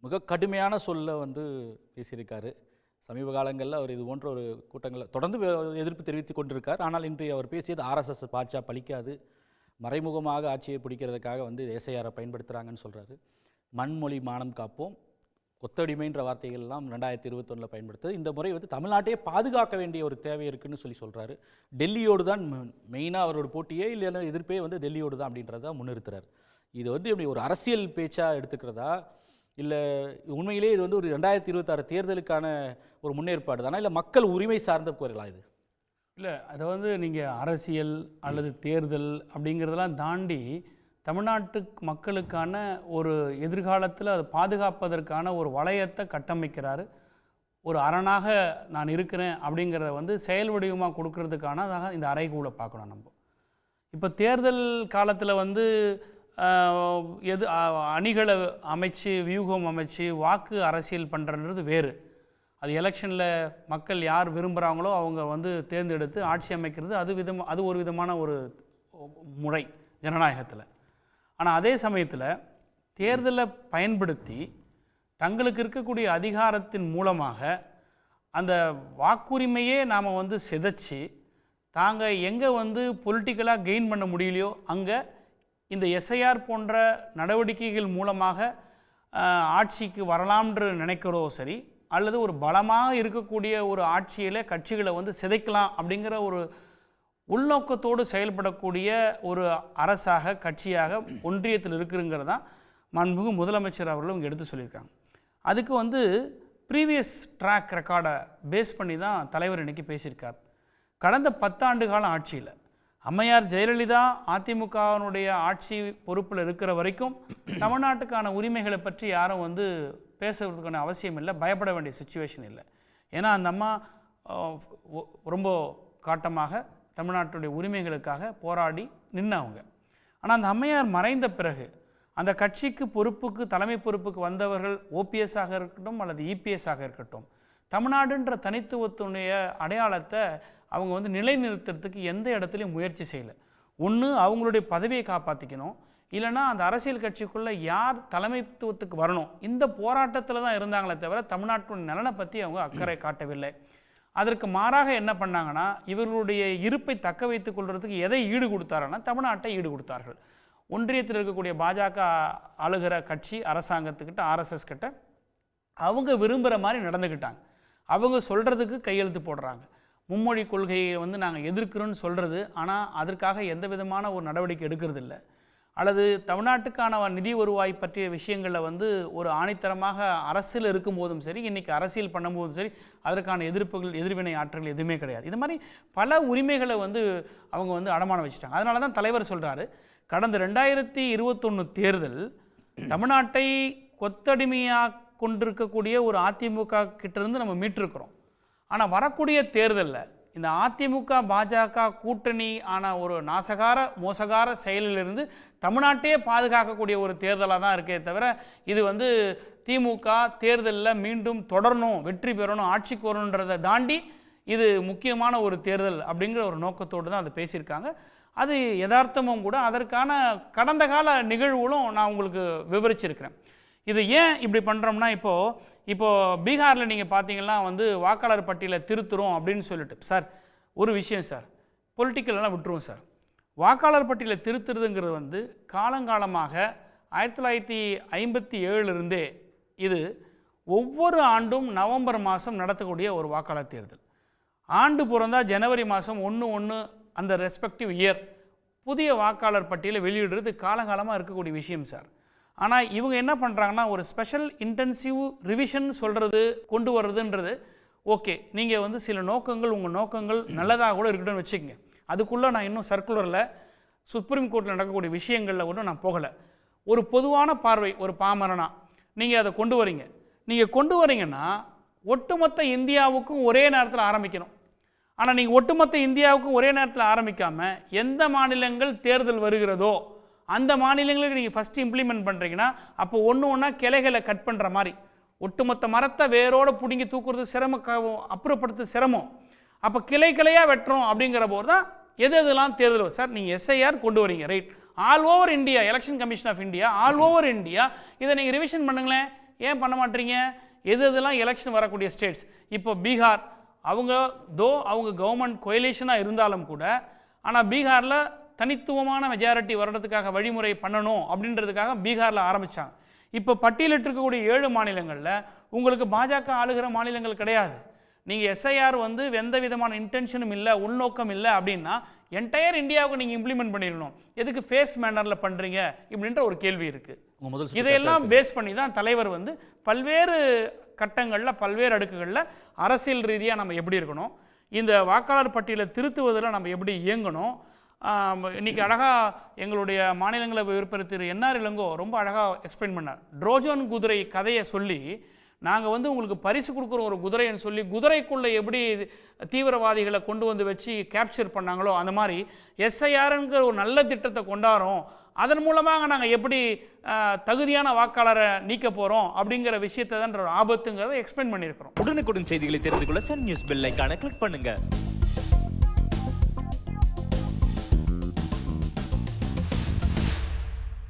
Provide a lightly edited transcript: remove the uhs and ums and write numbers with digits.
மிக கடுமையான சொல்ல வந்து பேசியிருக்காரு. சமீப காலங்களில் அவர் இது போன்ற ஒரு கூட்டங்களில் தொடர்ந்து எதிர்ப்பு தெரிவித்து கொண்டிருக்கார். ஆனால் இன்று அவர் பேசியது ஆர்எஸ்எஸ் பாஜக பலிக்காது, மறைமுகமாக ஆட்சியை பிடிக்கிறதுக்காக வந்து எஸ்ஐஆரை பயன்படுத்துகிறாங்கன்னு சொல்கிறாரு. மண்மொழி மானம் காப்போம், கொத்தடிமைன்ற வார்த்தைகள்லாம் 2021 பயன்படுத்துது. இந்த முறை வந்து தமிழ்நாட்டையே பாதுகாக்க வேண்டிய ஒரு தேவை இருக்குன்னு சொல்கிறாரு. டெல்லியோடு தான் மெயினாக அவரோட போட்டியே இல்லைன்னா எதிர்ப்பே வந்து டெல்லியோடு தான் அப்படின்றத முன்னிறுத்துறாரு. இது வந்து இப்படி ஒரு அரசியல் பேச்சாக எடுத்துக்கிறதா, இல்லை உண்மையிலே இது வந்து ஒரு 2026 தேர்தலுக்கான ஒரு முன்னேற்பாடு தானே, இல்லை மக்கள் உரிமை சார்ந்த குரலா இது? இல்லை, அதை வந்து நீங்கள் அரசியல் அல்லது தேர்தல் அப்படிங்கிறதெல்லாம் தாண்டி தமிழ்நாட்டு மக்களுக்கான ஒரு எதிர்காலத்தில் அதை பாதுகாப்பதற்கான ஒரு வளையத்தை கட்டமைக்கிறாரு. ஒரு அரணாக நான் இருக்கிறேன் அப்படிங்கிறத வந்து செயல் வடிவமாக கொடுக்கறதுக்கான இந்த அறைகூலை பார்க்கணும். நம்ம இப்போ தேர்தல் காலத்தில் வந்து அணிகளை அமைச்சு வியூகம் அமைச்சு வாக்கு அரசியல் பண்ணுறது வேறு. அது எலெக்ஷனில் மக்கள் யார் விரும்புகிறாங்களோ அவங்க வந்து தேர்ந்தெடுத்து ஆட்சி அமைக்கிறது, அது ஒரு விதமான ஒரு முறை ஜனநாயகத்தில். ஆனால் அதே சமயத்தில் தேர்தலை பயன்படுத்தி தங்களுக்கு இருக்கக்கூடிய அதிகாரத்தின் மூலமாக அந்த வாக்குரிமையே நாம் வந்து சிதைச்சி தாங்கள் எங்கே வந்து பொலிட்டிக்கலாக கெயின் பண்ண முடியலையோ அங்கே இந்த எஸ்ஐஆர் போன்ற நடவடிக்கைகள் மூலமாக ஆட்சிக்கு வரலாம்ன்று நினைக்கிறதோ சரி, அல்லது ஒரு பலமாக இருக்கக்கூடிய ஒரு ஆட்சியில் கட்சிகளை வந்து சிதைக்கலாம் அப்படிங்கிற ஒரு உள்நோக்கத்தோடு செயல்படக்கூடிய ஒரு அரசாக கட்சியாக ஒன்றியத்தில் இருக்குங்கிறது தான் மாண்புமிகு முதலமைச்சர் அவர்களும் இங்கே எடுத்து சொல்லியிருக்காங்க. அதுக்கு வந்து ப்ரீவியஸ் ட்ராக் ரெக்கார்டை பேஸ் பண்ணி தான் தலைவர் இன்றைக்கி பேசியிருக்கார். கடந்த 10 ஆண்டு கால ஆட்சியில் அம்மையார் ஜெயலலிதா அதிமுகவினுடைய ஆட்சி பொறுப்பில் இருக்கிற வரைக்கும் தமிழ்நாட்டுக்கான உரிமைகளை பற்றி யாரும் வந்து பேசுறதுக்கான அவசியம் இல்லை, பயப்பட வேண்டிய சுச்சுவேஷன் இல்லை. ஏன்னா அந்த அம்மா ரொம்ப காட்டமாக தமிழ்நாட்டுடைய உரிமைகளுக்காக போராடி நின்னவங்க. ஆனால் அந்த அம்மையார் மறைந்த பிறகு அந்த கட்சிக்கு பொறுப்புக்கு தலைமை பொறுப்புக்கு வந்தவர்கள் ஓபிஎஸ்ஸாக இருக்கட்டும் அல்லது இபிஎஸ்ஸாக இருக்கட்டும், தமிழ்நாடுன்ற தனித்துவத்துடைய அடையாளத்தை அவங்க வந்து நிலைநிறுத்துறதுக்கு எந்த இடத்துலையும் முயற்சி செய்யலை. ஒன்று அவங்களுடைய பதவியை காப்பாற்றிக்கணும், இல்லைனா அந்த அரசியல் கட்சிக்குள்ளே யார் தலைமைத்துவத்துக்கு வரணும், இந்த போராட்டத்தில் தான் இருந்தாங்களே தவிர தமிழ்நாட்டின் நலனை பற்றி அவங்க அக்கறை காட்டவில்லை. அதற்கு மாறாக என்ன பண்ணாங்கன்னா, இவர்களுடைய இருப்பை தக்க வைத்துக் கொள்வதற்கு எதை ஈடு கொடுத்தாருன்னா தமிழ்நாட்டை ஈடு கொடுத்தார்கள். ஒன்றியத்தில் இருக்கக்கூடிய பாஜக ஆளுகிற கட்சி அரசாங்கத்துக்கிட்ட ஆர்எஸ்எஸ் கிட்ட அவங்க விரும்புகிற மாதிரி நடந்துக்கிட்டாங்க. அவங்க சொல்கிறதுக்கு கையெழுத்து போடுறாங்க. மும்மொழி கொள்கையை வந்து நாங்கள் எதிர்க்கிறோன்னு சொல்கிறது, ஆனால் அதற்காக எந்த விதமான ஒரு நடவடிக்கை எடுக்கிறது இல்லை. அல்லது தமிழ்நாட்டுக்கான நிதி வருவாய் பற்றிய விஷயங்களில் வந்து ஒரு ஆணித்தரமாக அரசியல் இருக்கும் போதும் சரி, இன்றைக்கி அரசியல் பண்ணும்போதும் சரி, அதற்கான எதிர்வினை ஆற்றல் எதுவுமே கிடையாது. இது மாதிரி பல உரிமைகளை வந்து அவங்க வந்து அடமானம் வச்சுட்டாங்க. அதனால தான் தலைவர் சொல்கிறாரு, கடந்த 2021 தேர்தல் தமிழ்நாட்டை கொத்தடிமையாக கொண்டிருக்கக்கூடிய ஒரு அதிமுக கிட்டேருந்து நம்ம மீட்டிருக்கிறோம். ஆனால் வரக்கூடிய தேர்தலில் இந்த அதிமுக பாஜக கூட்டணி ஆன ஒரு மோசகார செயலிலிருந்து தமிழ்நாட்டையே பாதுகாக்கக்கூடிய ஒரு தேர்தலாக தான் இருக்கே தவிர, இது வந்து திமுக தேர்தலில் மீண்டும் தொடரணும், வெற்றி பெறணும், ஆட்சிக்கு வரணுன்றதை தாண்டி இது முக்கியமான ஒரு தேர்தல் அப்படிங்கிற ஒரு நோக்கத்தோடு தான் அதை பேசியிருக்காங்க. அது யதார்த்தமும் கூட. அதற்கான கடந்த கால நிகழ்வுகளும் நான் உங்களுக்கு விவரிச்சிருக்கிறேன். இது ஏன் இப்படி பண்ணுறோம்னா, இப்போது பீகாரில் நீங்கள் பார்த்தீங்கன்னா வந்து வாக்காளர் பட்டியலை திருத்துறோம் அப்படின்னு சொல்லிட்டு, சார் ஒரு விஷயம் சார், பொலிட்டிக்கலெல்லாம் விட்டுருவோம் சார். வாக்காளர் பட்டியலை திருத்துறதுங்கிறது வந்து காலங்காலமாக 1957 இது ஒவ்வொரு ஆண்டும் நவம்பர் மாதம் நடத்தக்கூடிய ஒரு வாக்காளர் தேர்தல். ஆண்டு பிறந்தால் ஜனவரி மாதம் 1 அந்த ரெஸ்பெக்டிவ் இயர் புதிய வாக்காளர் பட்டியலை வெளியிடுறது காலங்காலமாக இருக்கக்கூடிய விஷயம் சார். ஆனால் இவங்க என்ன பண்ணுறாங்கன்னா, ஒரு ஸ்பெஷல் இன்டென்சிவ் ரிவிஷன் கொண்டு வர்றதுன்றது ஓகே, நீங்கள் வந்து சில நோக்கங்கள் உங்கள் நோக்கங்கள் நல்லதாக கூட இருக்கட்டும்னு வச்சுக்கோங்க. அதுக்குள்ளே நான் இன்னும் சர்க்குலரில் சுப்ரீம் கோர்ட்டில் நடக்கக்கூடிய விஷயங்களில் கூட நான் போகலை. ஒரு பொதுவான பார்வை, ஒரு பாமரனா நீங்கள் அதை கொண்டு வரீங்க. நீங்கள் கொண்டு வரீங்கன்னா ஒட்டுமொத்த இந்தியாவுக்கும் ஒரே நேரத்தில் ஆரம்பிக்கணும். ஆனால் நீங்கள் ஒட்டுமொத்த இந்தியாவுக்கும் ஒரே நேரத்தில் ஆரம்பிக்காமல் எந்த மாநிலங்கள் தேர்தல் வருகிறதோ அந்த மாநிலங்களுக்கு நீங்கள் ஃபஸ்ட்டு இம்ப்ளிமெண்ட் பண்ணுறீங்கன்னா, அப்போ ஒன்றா கிளைகளை கட் பண்ணுற மாதிரி ஒட்டுமொத்த மரத்தை வேரோடு பிடுங்கி தூக்குறது அப்புறப்படுத்துறது சிரமம். அப்போ கிளையாக வெட்டுறோம் அப்படிங்கிற போது தான் எதெல்லாம் தேர்தல் சார் நீங்கள் எஸ்ஐஆர் கொண்டு வரீங்க, right? All over India, election commission of India all over India இதை நீங்கள் ரிவிஷன் பண்ணுங்களேன். ஏன் பண்ண மாட்டீங்க? எது எதெல்லாம் எலெக்ஷன் வரக்கூடிய ஸ்டேட்ஸ், இப்போ பீகார், அவங்க கவர்மெண்ட் கோயலேஷனாக இருந்தாலும் கூட, ஆனால் பீகாரில் தனித்துவமான மெஜாரிட்டி வர்றதுக்காக வழிமுறை பண்ணணும் அப்படின்றதுக்காக பீகாரில் ஆரம்பித்தாங்க. இப்போ பட்டியலிட்டிருக்கக்கூடிய 7 மாநிலங்களில் உங்களுக்கு பாஜக ஆளுகிற மாநிலங்கள் கிடையாது. நீங்கள் எஸ்ஐஆர் வந்து எந்த விதமான இன்டென்ஷனும் இல்லை, உள்நோக்கம் இல்லை அப்படின்னா என்டையர் இந்தியாவுக்கு நீங்கள் இம்ப்ளிமெண்ட் பண்ணிடணும். எதுக்கு ஃபேஸ் மேனரில் பண்ணுறீங்க இப்படின்ற ஒரு கேள்வி இருக்குது. இதையெல்லாம் பேஸ் பண்ணி தான் தலைவர் வந்து பல்வேறு கட்டங்களில் பல்வேறு அடுக்குகளில் அரசியல் ரீதியாக நம்ம எப்படி இருக்கணும், இந்த வாக்காளர் பட்டியலை திருத்துவதில் நம்ம எப்படி இயங்கணும். இன்றைக்கி அழகாக எங்களுடைய மாநிலங்களவை உறுப்பினர் திரு என்ஆர் இளங்கோ ரொம்ப அழகாக எக்ஸ்பிளைன் பண்ணார். ட்ரோஜன் குதிரை கதையை சொல்லி, நாங்கள் வந்து உங்களுக்கு பரிசு கொடுக்குற ஒரு குதிரைன்னு சொல்லி குதிரைக்குள்ளே எப்படி தீவிரவாதிகளை கொண்டு வந்து வச்சு கேப்சர் பண்ணாங்களோ அந்த மாதிரி எஸ்ஐஆருங்கிற ஒரு நல்ல திட்டத்தை கொண்டாடுறோம், அதன் மூலமாக நாங்கள் எப்படி தகுதியான வாக்காளரை நீக்க போகிறோம் அப்படிங்கிற விஷயத்தை தான் ஒரு ஆபத்துங்கிறத எக்ஸ்பிளைன் பண்ணியிருக்கிறோம். உடனுக்குடன் செய்திகளை தெரிந்து கொள்ள சன் நியூஸ் பெல் ஐகானை கிளிக் பண்ணுங்கள்.